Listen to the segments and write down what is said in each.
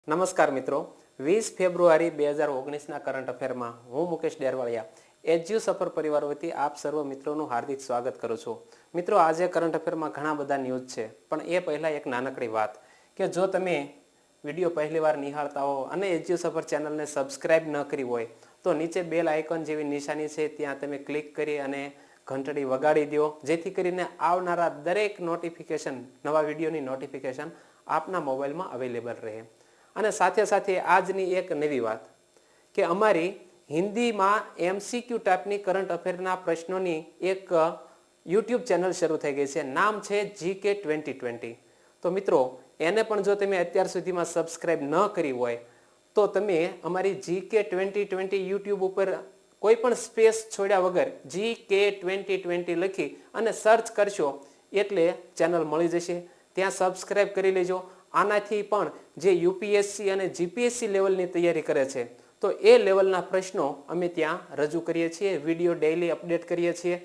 નમસ્કાર મિત્રો, 20 ફેબ્રુઆરી 2019ના કરંટ અફેરમાં હું મુકેશ ડેરવાળિયા એજ્યુ સફર પરિવાર વતી આપ સર્વ મિત્રોનું હાર્દિક સ્વાગત કરું છું. મિત્રો, આજે કરંટ અફેરમાં ઘણા બધા ન્યૂઝ છે, પણ એ પહેલાં એક નાનકડી વાત કે જો તમે વિડીયો પહેલીવાર નિહાળતા હો અને એજ્યુ સફર ચેનલને સબસ્ક્રાઇબ ન કરી હોય તો નીચે બેલ આઇકોન જેવી નિશાની છે ત્યાં તમે ક્લિક કરી અને ઘંટડી વગાડી દો, જેથી કરીને આવનારા દરેક નોટિફિકેશન, નવા વિડીયોની નોટિફિકેશન આપના મોબાઈલમાં અવેલેબલ રહે. અને સાથે સાથે આજની એક નવી વાત કે અમારી હિન્દીમાં MCQ ટાઈપની કરંટ અફેરના પ્રશ્નોની એક યુટ્યુબ ચેનલ શરૂ થઈ ગઈ છે. નામ છે GK 2020. તો મિત્રો, એને પણ જો તમે અત્યાર સુધીમાં સબસ્ક્રાઇબ ન કરી હોય તો તમે અમારી GK 2020 યુટ્યુબ ઉપર કોઈ પણ સ્પેસ છોડ્યા વગર GK 2020 લખી અને સર્ચ કરશો એટલે ચેનલ મળી જશે. ત્યાં સબસ્ક્રાઇબ કરી લેજો. આનાથી પણ જે UPSC અને GPSC લેવલની તૈયારી કરે છે તો એ લેવલના પ્રશ્નો અમે ત્યાં રજૂ કરીએ છીએ, વિડીયો ડેઈલી અપડેટ કરીએ છીએ.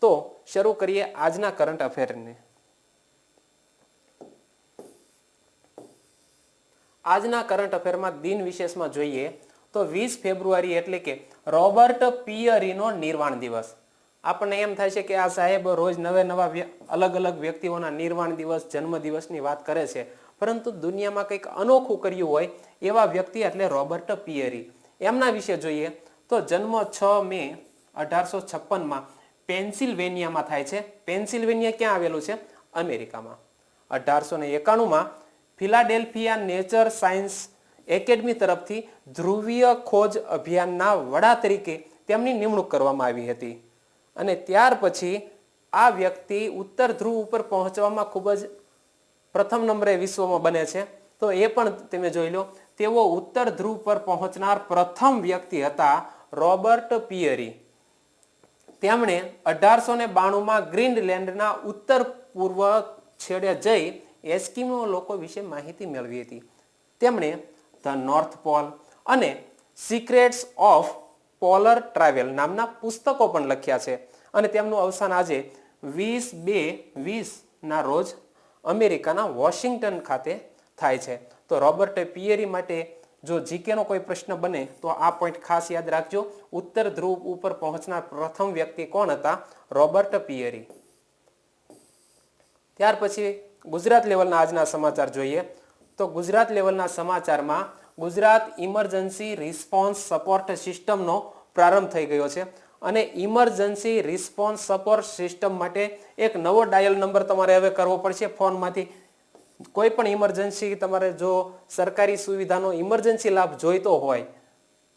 તો શરૂ કરીએ આજના કરંટ અફેરને. આજના કરંટ અફેરમાં દિન વિશેષમાં જોઈએ તો 20 ફેબ્રુઆરી એટલે કે રોબર્ટ પિયરીનો નિર્વાણ દિવસ. આપણને એમ થાય છે કે આ સાહેબ રોજ નવા અલગ અલગ વ્યક્તિઓના નિર્વાણ દિવસ, જન્મ દિવસની વાત કરે છે, પરંતુ દુનિયામાં કંઈક અનોખું કર્યું હોય એવા વ્યક્તિ એટલે રોબર્ટ પિયરી. એમના વિશે જોઈએ તો જન્મ 6 મે 1856માં પેન્સિલ્વેનિયામાં થાય છે. પેન્સિલ્વેનિયા ક્યાં આવેલું છે? અમેરિકામાં. 1891માં ફિલાડેલ્ફિયા નેચર સાયન્સ એકેડમી તરફથી ધ્રુવીય ખોજ અભિયાનના વડા તરીકે તેમની નિમણૂક કરવામાં આવી હતી. અને ત્યાર પછી આ વ્યક્તિ ઉત્તર ધ્રુવ ઉપર પહોંચવામાં ખૂબ જ પ્રથમ નંબરે વિશ્વમાં બને છે. તો એ પણ તમે જોઈ લો, તેઓ ઉત્તર ધ્રુવ પર પહોંચનાર પ્રથમ વ્યક્તિ હતા રોબર્ટ પિયરી. તેમણે 1892માં ગ્રીનલેન્ડના ઉત્તર પૂર્વ છેડે જઈ એસ્કિમો લોકો વિશે માહિતી મેળવી હતી. તેમણે ધ નોર્થ પોલ અને સિક્રેટ્સ ઓફ પોલર ટ્રાવેલ નામના પુસ્તકો પણ લખ્યા છે. અને તેમનું અવસાન આજે 20/2/20ના રોજ અમેરિકાના વોશિંગ્ટન ખાતે થાય છે. તો રોબર્ટ પિયરી માટે જો જીકેનો કોઈ પ્રશ્ન બને તો આ પોઈન્ટ ખાસ યાદ રાખજો. ઉત્તર ધ્રુવ ઉપર પહોંચનાર પ્રથમ વ્યક્તિ કોણ હતા? રોબર્ટ પિયરી. ત્યાર પછી ગુજરાત લેવલના આજના સમાચાર જોઈએ તો ગુજરાત લેવલના સમાચારમાં ગુજરાત ઇમરજન્સી રિસ્પોન્સ સપોર્ટ સિસ્ટમનો પ્રારંભ થઈ ગયો છે. અને ઇમરજન્સી રિસ્પોન્સ સપોર્ટ સિસ્ટમ માટે એક નવો ડાયલ નંબર તમારે હવે કરવો પડશે ફોનમાંથી. કોઈ પણ ઇમરજન્સી તમારે જો સરકારી સુવિધાનો ઇમરજન્સી લાભ જોઈતો હોય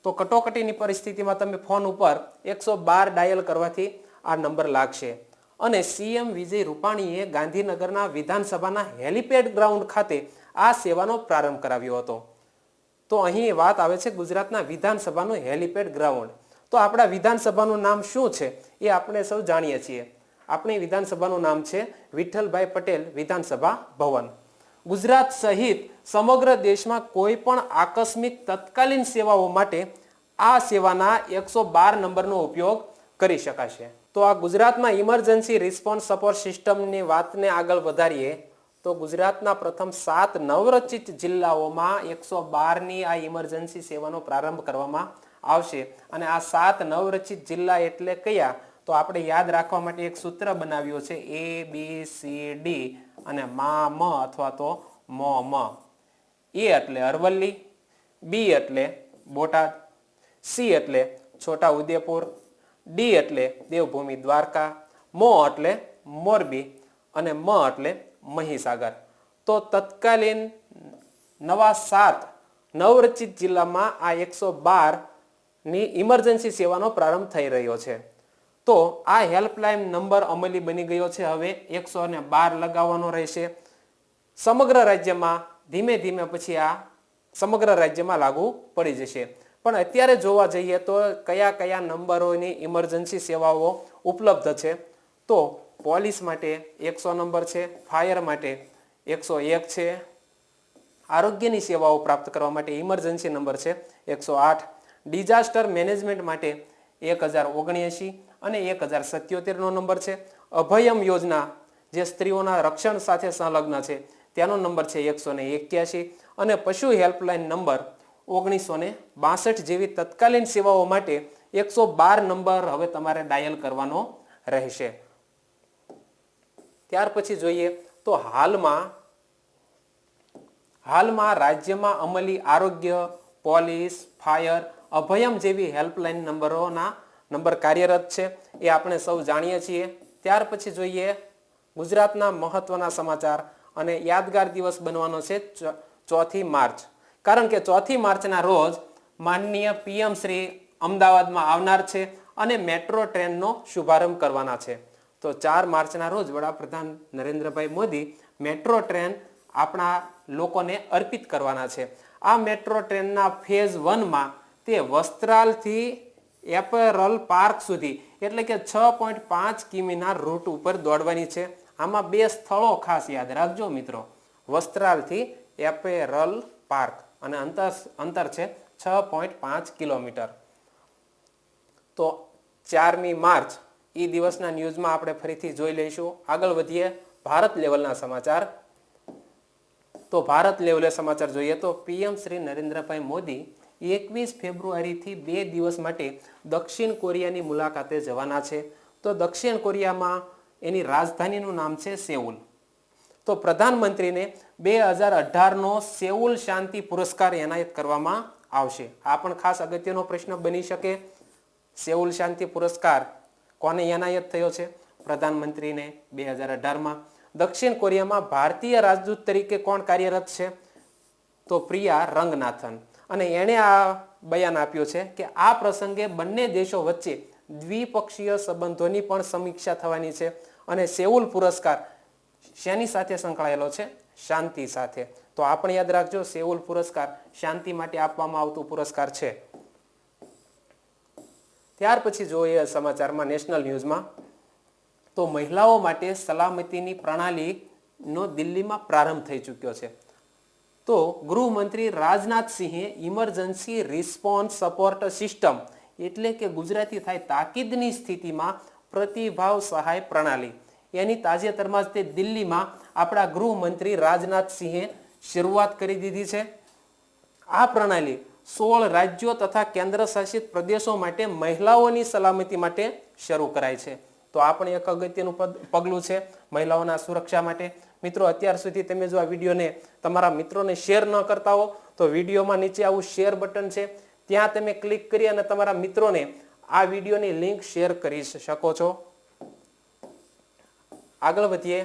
તો કટોકટીની પરિસ્થિતિમાં તમે ફોન ઉપર 112 ડાયલ કરવાથી આ નંબર લાગશે. અને CM વિજય રૂપાણીએ ગાંધીનગરના વિધાનસભાના હેલિપેડ ગ્રાઉન્ડ ખાતે આ સેવાનો પ્રારંભ કરાવ્યો હતો. તો અહીં વાત આવે છે ગુજરાતના વિધાનસભાનું હેલિપેડ ગ્રાઉન્ડ. તો આપણા વિધાનસભાનું નામ શું છે એ આપણે સૌ જાણીએ છીએ. આપણી વિધાનસભાનું નામ છે વિઠ્ઠલભાઈ પટેલ વિધાનસભા ભવન. ગુજરાત સહિત સમગ્ર દેશમાં કોઈ પણ આકસ્મિક તત્કાલીન સેવાઓ માટે આ સેવાના 112 નંબરનો ઉપયોગ કરી શકાશે. તો આ ગુજરાતમાં ઇમરજન્સી રિસ્પોન્સ સપોર્ટ સિસ્ટમની વાતને આગળ વધારીએ તો ગુજરાતના પ્રથમ 7 નવરચિત જિલ્લાઓમાં 112ની આ ઇમરજન્સી સેવાનો પ્રારંભ કરવામાં આવશે. અને આ 7 નવરચિત જિલ્લા એટલે કયા? તો આપણે યાદ રાખવા માટે એક સૂત્ર બનાવ્યું છે ABCD અને મ અથવા તો મ. A એટલે અરવલ્લી, B એટલે બોટાદ, C એટલે છોટા ઉદેપુર, D એટલે દેવભૂમિ દ્વારકા, મો એટલે મોરબી અને મ એટલે મહીસાગર. તો તત્કાલીન નવા 7 નવરચિત જિલ્લામાં આ 112ની ઇમરજન્સી સેવાનો પ્રારંભ થઈ રહ્યો છે. તો આ હેલ્પલાઇન નંબર અમલી બની ગયો છે. હવે 112 લગાવવાનો રહેશે. સમગ્ર રાજ્યમાં ધીમે ધીમે પછી આ સમગ્ર રાજ્યમાં લાગુ પડી જશે. પણ અત્યારે જોવા જઈએ તો કયા કયા નંબરોની ઇમરજન્સી સેવાઓ ઉપલબ્ધ છે તો પોલીસ માટે 100 નંબર છે, ફાયર માટે 101 છે, આરોગ્યની સેવાઓ પ્રાપ્ત કરવા માટે ઇમરજન્સી નંબર છે 108, ડિઝાસ્ટર મેનેજમેન્ટ માટે 1079 અને 1077નો નંબર છે. અભયમ યોજના જે સ્ત્રીઓના રક્ષણ સાથે સંલગ્ન છે તેનો નંબર છે 181 અને પશુ હેલ્પલાઇન નંબર 1962 જેવી તત્કાલીન સેવાઓ માટે 112 નંબર હવે તમારે ડાયલ કરવાનો રહેશે. ત્યાર પછી જોઈએ તો હાલમાં રાજ્યમાં અમલી આરોગ્ય, પોલીસ, ફાયર, અભયમ જેવી હેલ્પલાઇન નંબર કાર્યરત છે, એ આપણે સૌ જાણીએ છીએ. ત્યાર પછી જોઈએ ગુજરાતના મહત્વના સમાચાર, અને યાદગાર દિવસ બનવાનો છે 4 માર્ચ, કારણ કે 4 માર્ચના રોજ માનનીય PM શ્રી અમદાવાદમાં આવનાર છે અને મેટ્રો ટ્રેનનો શુભારંભ કરવાના છે. તો 4 માર્ચના રોજ વડાપ્રધાન નરેન્દ્રભાઈ મોદી મેટ્રો ટ્રેન આપણા લોકોને અર્પિત કરવાના છે. આ મેટ્રો ટ્રેનના ફેઝ 1માં તે વસ્ત્રાલથી એપરલ પાર્ક સુધી એટલે કે 6.5 કિમીના રૂટ ઉપર દોડવાની છે. આમાં 2 સ્થળો ખાસ યાદ રાખજો મિત્રો, વસ્ત્રાલથી એપેરલ પાર્ક, અને અંતર છે 6.5 કિલોમીટર. તો 4મી માર્ચ એ દિવસના ન્યૂઝમાં આપણે ફરીથી જોઈ લઈશું. આગળ વધીએ ભારત લેવલના સમાચાર. તો ભારત લેવલે સમાચાર જોઈએ તો PM શ્રી નરેન્દ્રભાઈ મોદી 21 ફેબ્રુઆરીથી 2 દિવસ માટે દક્ષિણ કોરિયાની મુલાકાતે જવાના છે. તો દક્ષિણ કોરિયામાં એની રાજધાનીનું નામ છે સેઉલ. તો પ્રધાનમંત્રીને 2018નો સેઉલ શાંતિ પુરસ્કાર એનાયત કરવામાં આવશે. આ પણ ખાસ અગત્યનો પ્રશ્ન બની શકે. સેઉલ શાંતિ પુરસ્કાર કોને એનાયત થયો છે? પ્રધાનમંત્રીને 2018માં. દક્ષિણ કોરિયામાં ભારતીય રાજદૂત તરીકે કોણ કાર્યરત છે? તો પ્રિયા રંગનાથન. અને એણે આ બયાન આપ્યું છે કે આ પ્રસંગે બંને દેશો વચ્ચે દ્વિપક્ષીય સંબંધોની પણ સમીક્ષા થવાની છે. અને સેઉલ પુરસ્કાર શેની સાથે સંકળાયેલો છે? શાંતિ સાથે. તો આ પણ યાદ રાખજો, સેઉલ પુરસ્કાર શાંતિ માટે આપવામાં આવતો પુરસ્કાર છે. ત્યાર પછી જોઈએ સમાચારમાં નેશનલ ન્યૂઝમાં, તો મહિલાઓ માટે સલામતીની પ્રણાલીનો દિલ્હીમાં પ્રારંભ થઈ ચૂક્યો છે. તો ગૃહમંત્રી રાજનાથસિંહે ઇમરજન્સી રિસ્પોન્સ સપોર્ટ સિસ્ટમ એટલે કે ગુજરાતી થાય તાકીદની સ્થિતિમાં પ્રતિભાવ સહાય પ્રણાલી, એની તાજેતરમાં જ તે દિલ્હીમાં આપણા ગૃહમંત્રી રાજનાથસિંહે શરૂઆત કરી દીધી છે. આ પ્રણાલી 16 રાજ્યો તથા કેન્દ્ર શાસિત પ્રદેશો માટે મહિલાઓની સલામતી માટે શરૂ કરાય છે. તો આ પણ એક અગત્યનું પગલું છે મહિલાઓના સુરક્ષા માટે. મિત્રો, અત્યાર સુધી તમે જો આ વિડીયોને તમારા મિત્રોને શેર ન કરતા હો તો વિડીયોમાં નીચે આવું શેર બટન છે, ત્યાં તમે ક્લિક કરી અને તમારા મિત્રોને આ વિડીયોની લિંક શેર કરી શકો છો. આગળ વધીએ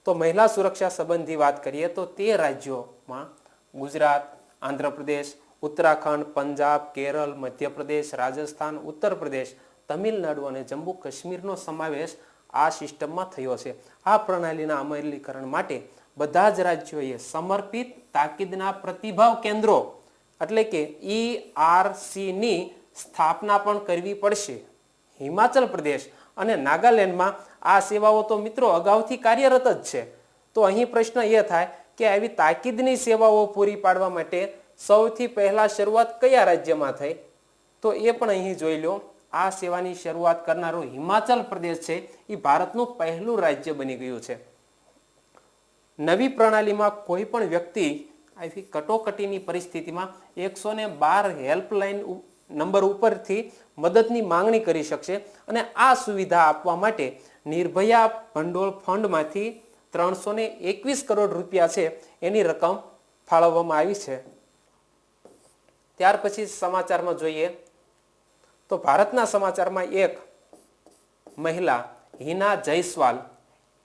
તો મહિલા સુરક્ષા સંબંધી વાત કરીએ તો તે રાજ્યોમાં ગુજરાત, આંધ્રપ્રદેશ, ઉત્તરાખંડ, પંજાબ, કેરળ, મધ્યપ્રદેશ, રાજસ્થાન, ઉત્તર પ્રદેશ, તમિલનાડુ અને જમ્મુ કાશ્મીરનો સમાવેશ આ સિસ્ટમમાં થયો છે. આ પ્રણાલીના અમલીકરણ માટે બધા જ રાજ્યોએ સમર્પિત તાકીદના પ્રતિભાવ કેન્દ્રો એટલે કે ERCની સ્થાપના પણ કરવી પડશે. હિમાચલ પ્રદેશ અને નાગાલેન્ડમાં આ સેવાઓ તો મિત્રો અગાઉથી કાર્યરત જ છે. તો અહીં પ્રશ્ન એ થાય કે આવી તાકીદની સેવાઓ પૂરી પાડવા માટે સૌથી પહેલા શરૂઆત કયા રાજ્યમાં થઈ? તો એ પણ અહીં જોઈ લો. આ સેવાની શરૂઆત કરનારું હિમાચલ પ્રદેશ છે, એ ભારતનું પહેલું રાજ્ય બની ગયું છે. નવી પ્રણાલીમાં કોઈ પણ વ્યક્તિ આવી કટોકટીની પરિસ્થિતિમાં 112 હેલ્પલાઇન નંબર ઉપરથી મદદની માંગણી કરી શકશે. અને આ સુવિધા આપવા માટે નિર્ભયા ભંડોળ ફંડમાંથી 321 કરોડ રૂપિયા છે એની રકમ ફાળવવામાં આવી છે. ત્યાર પછી સમાચારમાં જોઈએ તો ભારતના સમાચારમાં એક મહિલા હિના જયસ્વાલ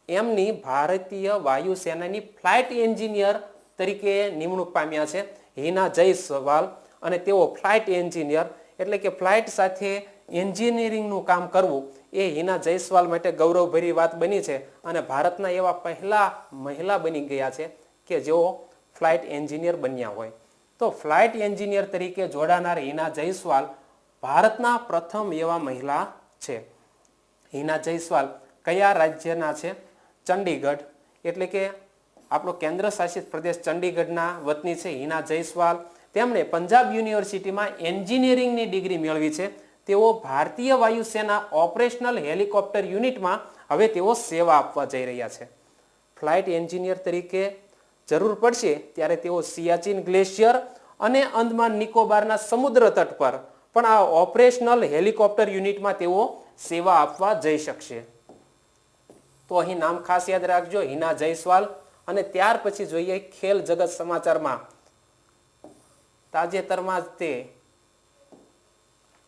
એમની ભારતીય વાયુસેનાની ફ્લાઇટ એન્જિનિયર તરીકે નિમણૂક પામ્યા છે. હિના જયસ્વાલ, અને તેઓ ફ્લાઇટ એન્જિનિયર એટલે કે ફ્લાઇટ સાથે એન્જિનિયરિંગનું કામ કરવું એ હિના જયસ્વાલ માટે ગૌરવભરી વાત બની છે. અને ભારતના એવા પહેલા મહિલા બની ગયા છે કે જેઓ ફ્લાઇટ એન્જિનિયર બન્યા હોય. તો ફ્લાઇટ એન્જિનિયર તરીકે જોડાનાર હિના જયસ્વાલ ભારતના પ્રથમ એવા મહિલા છે. હિના જયસ્વાલ કયા રાજ્યના છે? ચંડીગઢ એટલે કે આપણો કેન્દ્ર શાસિત પ્રદેશ ચંડીગઢના વતની છે હિના જયસ્વાલ. તેમણે પંજાબ યુનિવર્સિટીમાં એન્જિનિયરિંગની ડિગ્રી મેળવી છે. તેઓ ભારતીય વાયુસેના ઓપરેશનલ હેલિકોપ્ટર યુનિટમાં હવે તેઓ સેવા આપવા જઈ રહ્યા છે. ફ્લાઇટ એન્જિનિયર તરીકે જરૂર પડશે ત્યારે તેઓ સિયાચીન ગ્લેશિયર અને અંદમાન નિકોબારના સમુદ્ર તટ પર પણ આ ઓપરેશનલ હેલિકોપ્ટર યુનિટમાં તેઓ સેવા આપવા જઈ શકશે. તો અહીં નામ ખાસ યાદ રાખજો, હિના જયસ્વાલ. અને ત્યાર પછી જોઈએ ખેલ જગત સમાચારમાં. તાજેતરમાં જ તે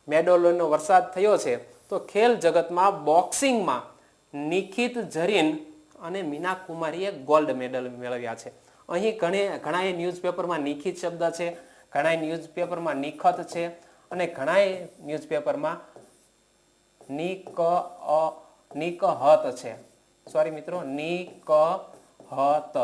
મેડલોનો વરસાદ થયો છે. તો ખેલ જગતમાં બોક્સિંગમાં નિખિત ઝરીન અને મીના કુમારીએ ગોલ્ડ મેડલ મેળવ્યા છે. અહીં ઘણા ન્યૂઝપેપરમાં નિખિત શબ્દ છે, ઘણા ન્યૂઝપેપરમાં નિખત છે અને ઘણા ન્યૂઝપેપરમાં નિકહત છે. સોરી મિત્રો, નિકહત.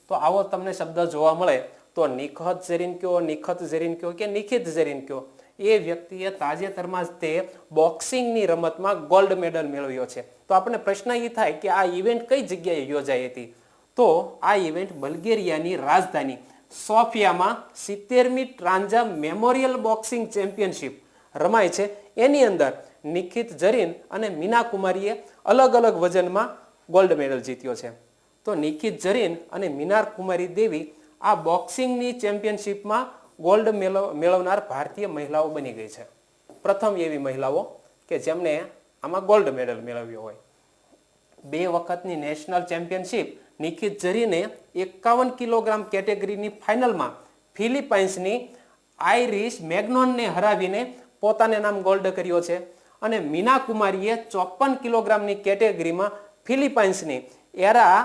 તો આવો તમને શબ્દ જોવા મળે તો નિખત ઝરીન કયો, નિખત ઝરીન કયો કે નિખિત ઝરીન કયો. એ વ્યક્તિએ તાજેતરમાં જ તે બોક્સિંગની રમતમાં ગોલ્ડ મેડલ મેળવ્યો છે. તો આપણને પ્રશ્ન એ થાય કે આ ઇવેન્ટ કઈ જગ્યાએ યોજાઈ હતી? તો આ ઇવેન્ટ બલ્ગેરિયાની રાજધાની સોફિયામાં 70મી ટ્રાન્ઝા મેમોરિયલ બોક્સિંગ ચેમ્પિયનશિપ રમાય છે. એની અંદર નિખિત ઝરીન અને મીના કુમારીએ અલગ અલગ વજનમાં ગોલ્ડ મેડલ જીત્યો છે. તો નિખિત ઝરીન અને મીના કુમારી દેવી આ બોક્સિંગની ચેમ્પિયનશિપમાં ગોલ્ડ મેળવનાર ભારતીય મહિલાઓ બની ગઈ છે. પ્રથમ એવી મહિલાઓ કે જેમને આમાં ગોલ્ડ મેડલ મેળવ્યો હોય. 2 વખતની નેશનલ ચેમ્પિયનશિપ નિખિત ઝરીને 51 કિલોગ્રામ કેટેગરીની ફાઇનલમાં ફિલિપાઇન્સની આઇરિશ મેગ્નોનને હરાવીને પોતાને નામ ગોલ્ડ કર્યો છે. અને મીના કુમારીએ 54 કિલોગ્રામની કેટેગરીમાં ફિલિપાઇન્સની એરા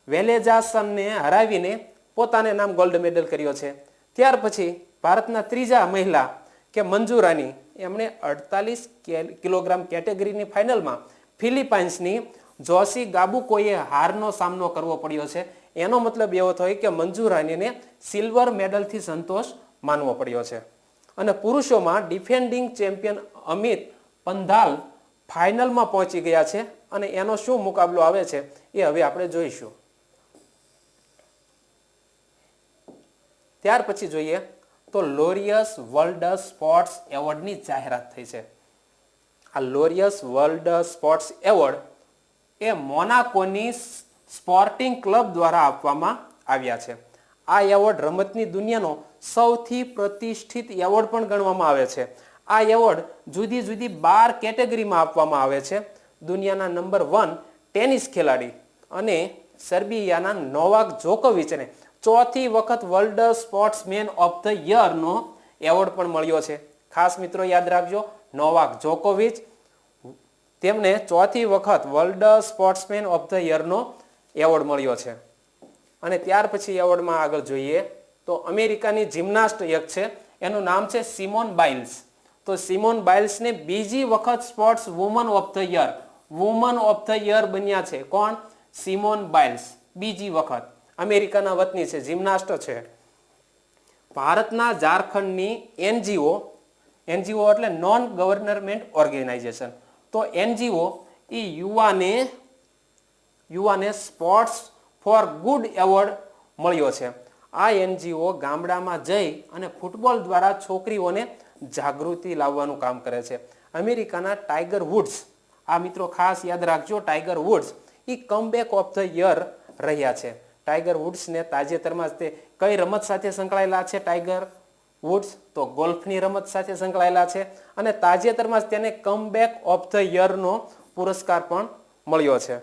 વેલેજાસનને હરાવીને પોતાને નામ ગોલ્ડ મેડલ કર્યો છે. ત્યાર પછી ભારતના ત્રીજા મહિલા કે મંજુ રાની, એમણે 48 કિલોગ્રામ કેટેગરીની ફાઇનલમાં ફિલિપાઇન્સની જોસી ગાબુકોએ હારનો સામનો કરવો પડ્યો છે. એનો મતલબ એવો થયો કે મંજુ રાનીને સિલ્વર મેડલથી સંતોષ માનવો પડ્યો છે. અને પુરુષોમાં ડિફેન્ડિંગ ચેમ્પિયન અમિત પંધાલ ફાઇનલમાં પહોંચી ગયા છે અને એનો શું મુકાબલો આવે છે એ હવે આપણે જોઈશું. ત્યાર પછી જોઈએ તો લોરિયસ વર્લ્ડ સ્પોર્ટ્સ એવોર્ડની જાહેરાત થઈ છે. આ લોરિયસ વર્લ્ડ સ્પોર્ટ્સ એવોર્ડ એ મોનાકોની સ્પોર્ટિંગ ક્લબ દ્વારા આપવામાં આવ્યા છે. આ એવોર્ડ રમતની દુનિયાનો સૌથી પ્રતિષ્ઠિત એવોર્ડ પણ ગણવામાં આવે છે. આ એવોર્ડ જુદી જુદી 12 કેટેગરીમાં આપવામાં આવે છે. દુનિયાના નંબર 1 ટેનિસ ખેલાડી અને સર્બિયાના નોવાક જોકોવિચને 4થી વખત વર્લ્ડ સ્પોર્ટ્સમેન ઓફ ધ યરનો એવોર્ડ પણ મળ્યો છે. ખાસ મિત્રો યાદ રાખજો, નોવાક જોકોવિચ, તેમને 4થી વખત વર્લ્ડ સ્પોર્ટ્સમેન ઓફ ધ યરનો એવોર્ડ મળ્યો છે. અને ત્યાર પછી એવોર્ડમાં આગળ જોઈએ તો અમેરિકાની જિમ્નાસ્ટ એક છે, એનું નામ છે સિમોન બાઇલ્સ. તો સિમોન બાઇલ્સને બીજી વખત sports woman of the year બન્યા છે. કોણ? સિમોન બાઇલ્સ બીજી વખત. અમેરિકાના વતની છે, જિમ્નાસ્ટ છે. ભારતના ઝારખંડની એનજીઓ એટલે નોન ગવર્નમેન્ટ ઓર્ગેનાઇઝેશન. તો એનજીઓ એ યુવાને સ્પોર્ટ્સ ફોર ગુડ એવોર્ડ મળ્યો છે. આ એનજીઓ ગામડામાં જઈ અને ફૂટબોલ દ્વારા છોકરીઓને જાગૃતિ લાવવાનું કામ કરે છે. અમેરિકાના ટાઈગર વુડ્સ, આ મિત્રો ખાસ યાદ રાખજો, tiger woods A comeback of the year રહ્યા છે. ટાઈગર વુડ્સને તાજેતરમાં તે કઈ રમત સાથે સંકળાયેલા છે? ટાઈગર વુડ્સ તો ગોલ્ફની રમત સાથે સંકળાયેલા છે અને તાજેતરમાં જ તેને કમબેક ઓફ ધ યરનો પુરસ્કાર પણ મળ્યો છે.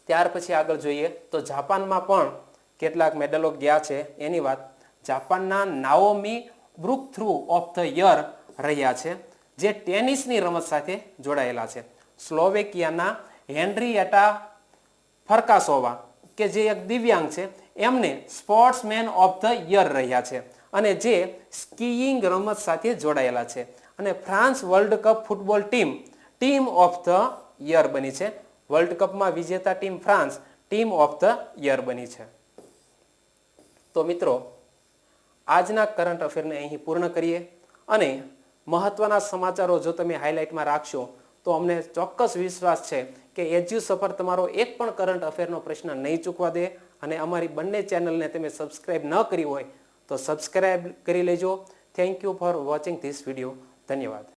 ત્યાર પછી આગળ જોઈએ તો જાપાનમાં પણ કેટલાક મેડલો ગયા છે એની વાત. જાપાનના નાઓમી બ્રુકથ્રુ ઓફ ધ યર રહ્યા છે, જે ટેનિસની રમત સાથે જોડાયેલા છે. સ્લોવેકિયાના હેનરીએટા ફરકાસોવા કે જે એક દિવ્યાંગ છે, એમને સ્પોર્ટ્સમેન ઓફ ધ યર રહ્યા છે અને જે સ્કીઇંગ રમત સાથે જોડાયેલા છે. અને France world cup football team of the year બની છે. વર્લ્ડ કપમાં વિજેતા team France team of the year બની છે. તો મિત્રો આજના કરંટ અફેરને અહીં પૂર્ણ કરીએ અને મહત્વના સમાચારો જો તમે હાઇલાઇટમાં રાખશો તો અમને ચોક્કસ વિશ્વાસ છે કે એજ્યુ સફર તમારો એક પણ કરંટ અફેરનો પ્રશ્ન નહીં ચૂકવા દે. અને અમારી બંને ચેનલને તમે સબસ્ક્રાઇબ ન કરી હોય તો સબસ્ક્રાઇબ કરી લેજો. Thank you for watching this video. ધન્યવાદ.